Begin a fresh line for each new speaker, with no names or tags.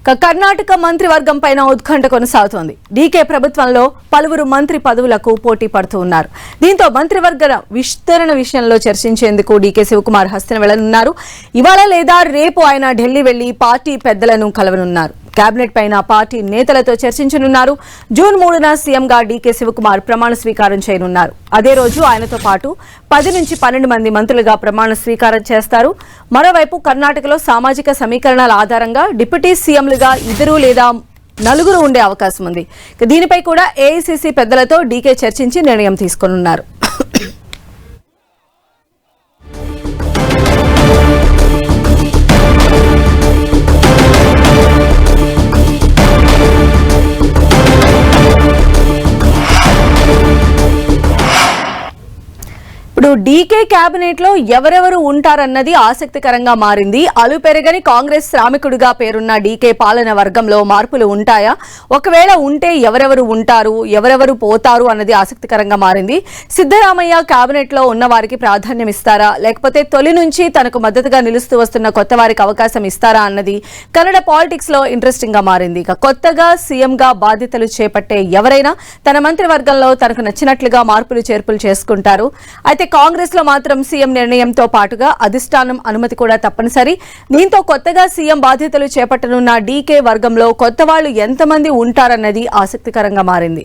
కర్ణాటక మంత్రివర్గం పైన ఉత్కంఠ కొనసాగుతోంది. డీకే ప్రభుత్వంలో పలువురు మంత్రి పదవులకు పోటీ పడుతూ ఉన్నారు. దీంతో మంత్రివర్గ విస్తరణ విషయంలో చర్చించేందుకు డీకే శివకుమార్ హస్తిన వెళ్లనున్నారు. ఇవాళ లేదా రేపు ఆయన ఢిల్లీ వెళ్లి పార్టీ పెద్దలను కలవనున్నారు. కేబినెట్ పైన పార్టీ నేతలతో చర్చించనున్నారు. జూన్ 3న సీఎంగా డీకే శివకుమార్ ప్రమాణ స్వీకారం చేయనున్నారు. అదే రోజు ఆయనతో పాటు 10 నుంచి 12 మంది మంత్రులుగా ప్రమాణ స్వీకారం చేస్తారు. మరోవైపు కర్ణాటకలో సామాజిక సమీకరణాల ఆధారంగా డిప్యూటీ సీఎంలుగా 2 లేదా 4 ఉండే అవకాశం ఉంది. దీనిపై కూడా ఏఐసీసీ పెద్దలతో డీకే చర్చించి నిర్ణయం తీసుకోనున్నారు. ఇప్పుడు డీకే కేబినెట్ లో ఎవరెవరు ఉంటారన్నది ఆసక్తికరంగా మారింది. అలుపెరగని కాంగ్రెస్ శ్రామికుడిగా పేరున్న డీకే పాలన వర్గంలో మార్పులు ఉంటాయా? ఒకవేళ ఉంటే ఎవరెవరు ఉంటారు, ఎవరెవరు పోతారు అన్నది ఆసక్తికరంగా మారింది. సిద్ధరామయ్య కేబినెట్ లో ఉన్న వారికి ప్రాధాన్యం ఇస్తారా, లేకపోతే తొలి నుంచి తనకు మద్దతుగా నిలుస్తూ వస్తున్న కొత్త వారికి అవకాశం ఇస్తారా అన్నది కన్నడ పాలిటిక్స్ లో ఇంట్రెస్టింగ్ గా మారింది. కొత్తగా సీఎం గా బాధ్యతలు చేపట్టే ఎవరైనా తన మంత్రివర్గంలో తనకు నచ్చినట్లుగా మార్పులు చేర్పులు చేసుకుంటారు. అయితే కాంగ్రెస్ లో మాత్రం సీఎం నిర్ణయంతో పాటుగా అధిష్టానం అనుమతి కూడా తప్పనిసరి. దీంతో కొత్తగా సీఎం బాధ్యతలు చేపట్టనున్న డీకే వర్గంలో కొత్త వాళ్లు ఎంతమంది ఉంటారన్నది ఆసక్తికరంగా మారింది.